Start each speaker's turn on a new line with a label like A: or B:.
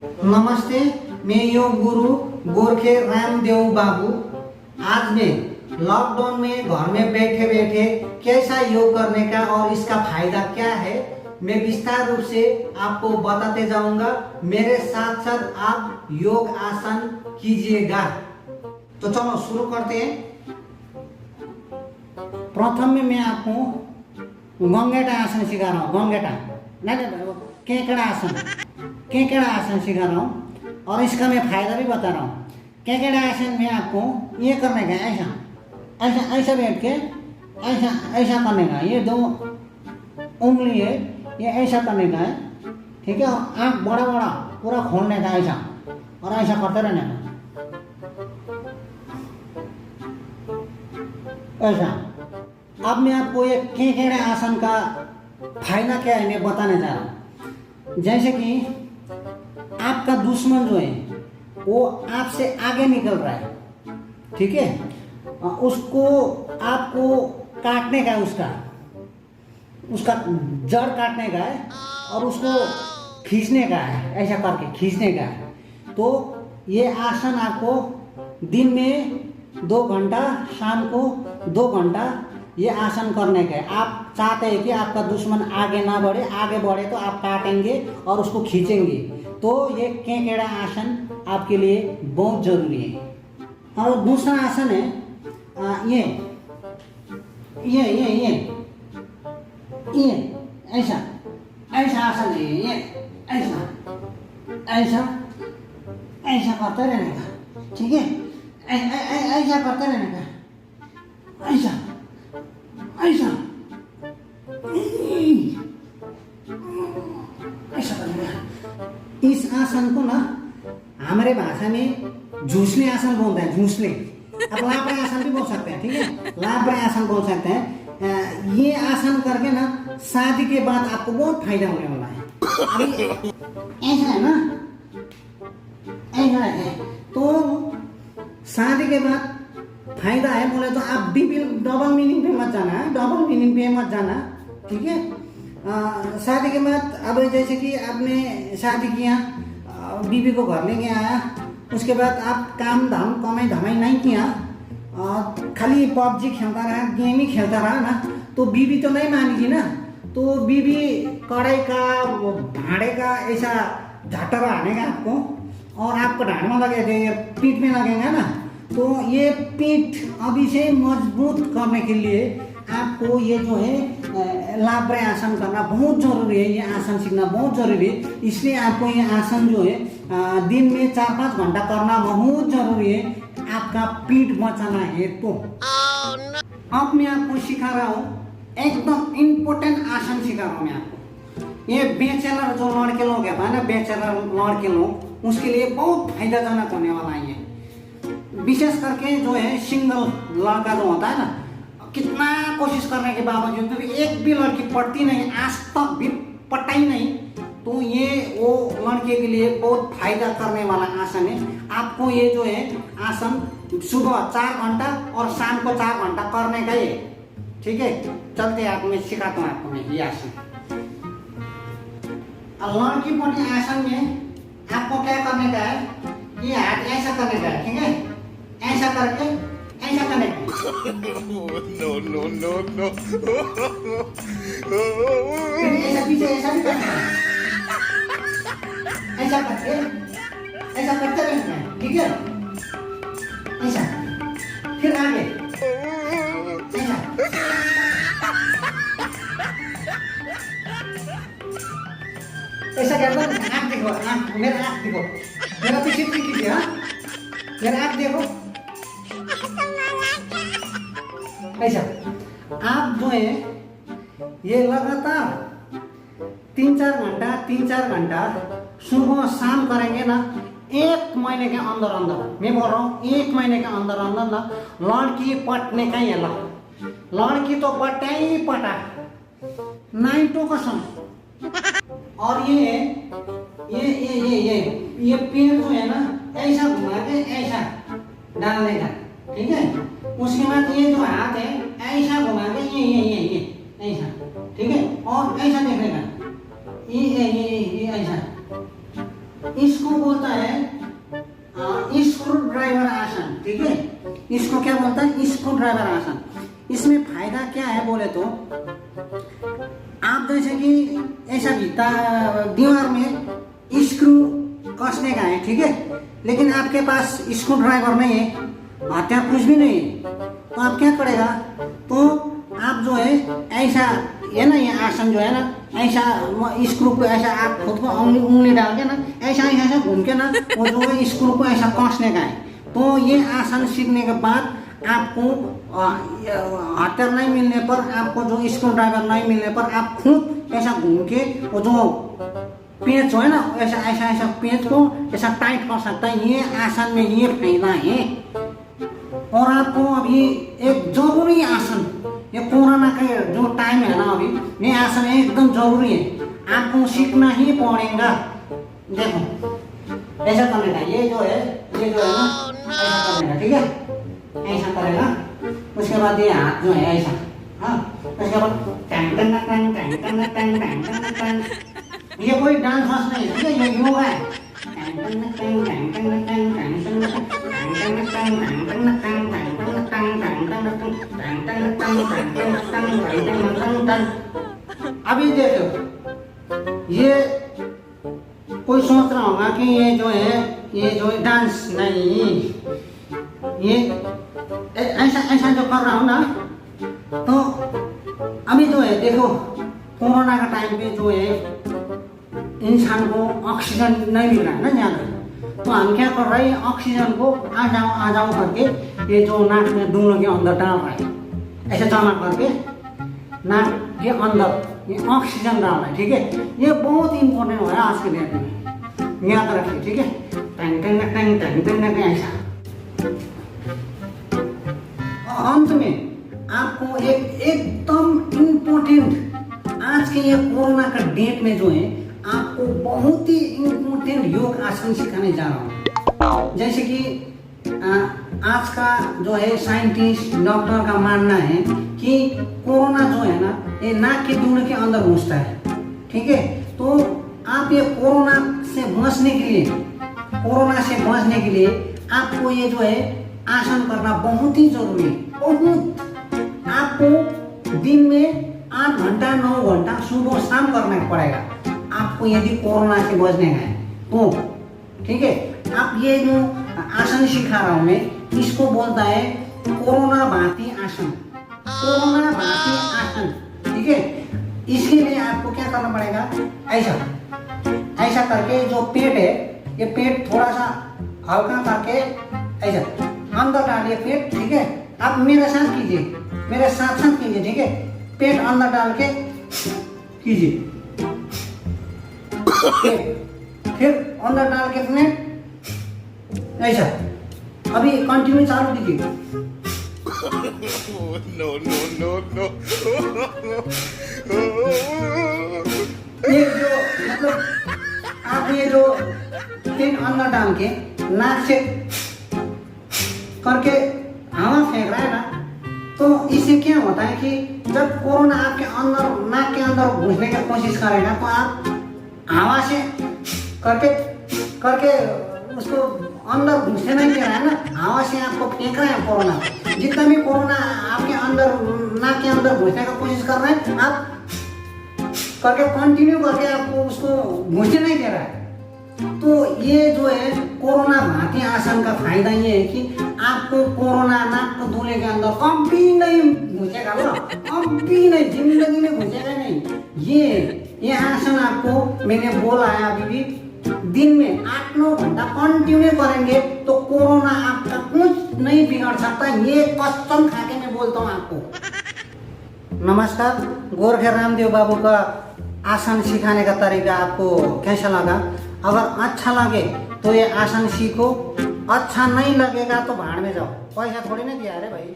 A: नमस्ते, मैं योग गुरु गोरखे रामदेव बाबू। आज मैं लॉकडाउन में घर में बैठे बैठे कैसा योग करने का और इसका फायदा क्या है, मैं विस्तार रूप से आपको बताते जाऊंगा। मेरे साथ साथ आप योग आसन कीजिएगा। तो चलो शुरू करते हैं। प्रथम में मैं आपको गंगेटा आसन सिखा रहा हूँ। गंगेटा नहीं, केकड़ा आसन सिखा रहा हूँ और इसका मैं फायदा भी बता रहा हूँ। केकड़ा आसन में आपको ये करने का, ऐसा ऐसा ऐसा बैठ के ऐसा ऐसा करने का। ये दो उंगली है, ये ऐसा करने का है, ठीक है। और आँख बड़ा बड़ा पूरा खोलने का, ऐसा और ऐसा करते रहने का, ऐसा। अब मैं आपको ये केकड़ा आसन का फायदा क्या है मैं बताने जा रहा हूँ। जैसे कि आपका दुश्मन जो है वो आपसे आगे निकल रहा है, ठीक है, उसको आपको काटने का है, उसका जड़ काटने का है और उसको खींचने का है, ऐसा करके खींचने का है। तो ये आसन आपको दिन में 2 घंटा, शाम को 2 घंटा ये आसन करने का है। आप चाहते हैं कि आपका दुश्मन आगे ना बढ़े, आगे बढ़े तो आप काटेंगे और उसको खींचेंगे। तो ये केकड़ा आसन आपके लिए बहुत जरूरी है। और दूसरा आसन है ये ऐसा ऐसा आसन है। ये ऐसा ऐसा ऐसा करते रहने का, ठीक है। ऐसा करते रहने का, ऐसा ऐसा ऐसा करने का। इस आसन को ना हमारे भाषा में झूसले आसन बोलते हैं, झूसले। आप लापरे आसन भी बोल सकते हैं, ठीक है, लापरे आसन बोल सकते हैं। ये आसन करके ना शादी के बाद आपको बहुत फायदा होने वाला है। अभी ऐसा है ना, ऐसा है तो शादी के बाद फायदा है बोले तो आप बीबी डबल मीनिंग पे मत जाना है, डबल मीनिंग पे मत जाना, ठीक है। शादी के बाद अब जैसे कि आपने शादी किया, बीबी को घर लेके आया, उसके बाद आप काम धाम कमाई धमाई नहीं किया, खाली पबजी खेलता रहा, गेम ही खेलता रहा ना, तो बीबी तो नहीं मानेगी ना। तो बीबी कढ़ाई का, भाड़े का ऐसा झटरा हानेगा आपको और आपको ढांड में लगेगा, पीठ में लगेगा ना। तो ये पीठ अभी से मजबूत करने के लिए आपको ये जो है लापरे आसन करना बहुत जरूरी है। ये आसन सीखना बहुत जरूरी है, इसलिए आपको ये आसन जो है दिन में 4-5 घंटा करना बहुत जरूरी है, आपका पीठ बचाना है। तो अब मैं आपको सिखा रहा हूँ, एकदम इम्पोर्टेंट आसन सिखा रहा हूँ मैं आपको। ये बैचलर जो लड़के लोग है ना, बैचलर लड़के लोग, उसके लिए बहुत फायदाजनक होने वाला है। विशेष करके जो है सिंगल लड़का जो होता है ना, कितना कोशिश करने के बावजूद भी एक भी लड़की पटती नहीं, आज तक भी पटाई नहीं, तो ये वो लड़के के लिए बहुत फायदा करने वाला आसन है। आपको ये जो है आसन सुबह 4 घंटा और शाम को 4 घंटा करने का है, ठीक है। चलते आपको मैं सिखाता हूँ आपको मैं ये आसन। लड़की पट्टी आसन में आपको क्या करने का है, ये हाथ ऐसा करने का है, ठीक है, ऐसा करके ऐसा करने का। नो ऐसा पीछे ऐसा भी करना है, ऐसा करके ऐसा करते रहना है, ठीक है। ऐसा फिर आगे ऐसा ऐसा करना। आँख देखो, आँख, मेरा आँख देखो, मेरा पीछे कीजिए, हाँ, मेरा आँख देखो, ऐसा। आप जो है ये लगातार 3-4 घंटा सुबह शाम करेंगे ना, 1 महीने के अंदर अंदर, मैं बोल रहा हूँ 1 महीने के अंदर अंदर ना लड़की पटने का ही है। लड़की तो पटा ही पटा, नहीं तो कसम। और ये पैर जो है ना ऐसा घुमा के ऐसा डालने का, ठीक है। उसके बाद ये जो हाथ है ऐसा घुमा के ये ऐसा, ठीक है। और ऐसा देखने का, ये ऐसा इसको बोलता है स्क्रू ड्राइवर आसन, ठीक है। इसको क्या बोलता है? स्क्रू ड्राइवर आसन। इसमें फायदा क्या है बोले तो, आप जैसे कि ऐसा दीवार में स्क्रू कसने का है, ठीक है, लेकिन आपके पास स्क्रू ड्राइवर नहीं है, हथियार कुछ भी नहीं है, तो आप क्या करेगा? तो आप जो है ऐसा ये ना, ये आसन जो है ना, ऐसा स्क्रू को ऐसा आप खुद को उंगली डाल के ना ऐसा ऐसा घूम के ना वो जो है स्क्रू को ऐसा कसने का है। तो ये आसन सीखने के बाद आपको हथियार नहीं मिलने पर, आपको जो स्क्रू ड्राइवर नहीं मिलने पर, आप खुद ऐसा घूम के वो जो पेंच है ना, ऐसा ऐसा ऐसा पेंच को ऐसा टाइट कर सकता है। ये आसन में ये फायदा है। और आपको अभी एक जरूरी आसन, ये कोरोना का जो टाइम है ना, अभी ये आसन एकदम जरूरी है, आपको सीखना ही पड़ेगा। देखो ऐसा करने का, ये जो है ना ऐसा करने का, ठीक है, ऐसा करेगा। उसके बाद ये हाथ जो है ऐसा, हाँ, उसके बाद Tang Tang Tang Tang Tang Tang Tang Tang Tang. ये कोई डांस वांस नहीं है, ठीक है, ये योगा है। अभी देखो, ये कोई सोच रहा होगा कि ये जो है डांस नहीं, ये ऐसा ऐसा जो कर रहा हूँ ना, तो अभी जो है देखो कोरोना का टाइम पे जो है इंसान को ऑक्सीजन नहीं मिल रहा है ना ज़्यादा, तो हम क्या कर रहे हैं, ऑक्सीजन को आ जाओ करके ये जो नाक में दूर के अंदर डाल रहा है, ऐसे जमा करके नाक के अंदर ये ऑक्सीजन डाल रहा है, ठीक है। ये बहुत इंपॉर्टेंट है आज के डेट में, याद रखिए, ठीक है। Tang Tang Tang Tang Tang ऐसा। अंत में आपको एक एकदम इम्पोर्टेंट आज के ये कोरोना का डेट में जो है आपको बहुत ही इम्पोर्टेंट योग आसन सिखाने जा रहा हूँ। जैसे कि आज का जो है साइंटिस्ट डॉक्टर का मानना है कि कोरोना जो है ना ये नाक के दूर के अंदर घुसता है, ठीक है। तो आप ये कोरोना से बचने के लिए आपको ये जो है आसन करना बहुत ही जरूरी है। बहुत आपको दिन में 8 घंटा 9 घंटा सुबह शाम करना पड़ेगा आपको, यदि कोरोना से बचने का है तो, ठीक है। आप ये जो आसन सिखा रहा हूं मैं, इसको बोलता है कोरोना भांति आसन, कोरोना भांति आसन, ठीक है। इसके लिए आपको क्या करना पड़ेगा, ऐसा ऐसा करके जो पेट है, ये पेट थोड़ा सा हल्का करके ऐसा अंदर डालिए पेट, ठीक है। आप मेरे साथ कीजिए, मेरे साथ कीजिए, ठीक है। पेट अंदर डाल के कीजिए, फिर अंदर डाल के अपने ऐसा, अभी कंटिन्यू चालू कीजिए। नो ये जो मतलब आप ये जो पेट अंदर डाल के नाक से करके हवा फेंक रहा है ना, तो इससे क्या होता है कि जब कोरोना आपके अंदर नाक के अंदर घुसने की कोशिश करेगा, तो आप हवा से करके उसको अंदर घुसने नहीं दे रहा है ना, हवा से आपको फेंक रहा है कोरोना। जितना भी कोरोना आपके अंदर नाक के अंदर घुसने का कोशिश कर रहे हैं, आप करके कंटिन्यू करके आपको उसको घुसने नहीं दे रहा है। तो ये जो है कोरोना भांति आसन का फायदा ये है कि आपको कोरोना नाक को दूल्हे के अंदर कभी नहीं घुसेगा ना, कभी नहीं, जिंदगी में घुसेगा नहीं। ये आसन आपको मैंने बोला है, अभी भी दिन में 8-9 घंटा कंटिन्यू करेंगे तो कोरोना आपका कुछ नहीं बिगाड़ सकता, ये कसम खा के मैं बोलता हूँ आपको। नमस्कार, गोरखे रामदेव बाबू का आसन सिखाने का तरीका आपको कैसा लगा? अगर अच्छा लगे तो ये आसन सीखो, अच्छा नहीं लगेगा तो भाड़ में जाओ, पैसा थोड़ी ना दिया रे भाई।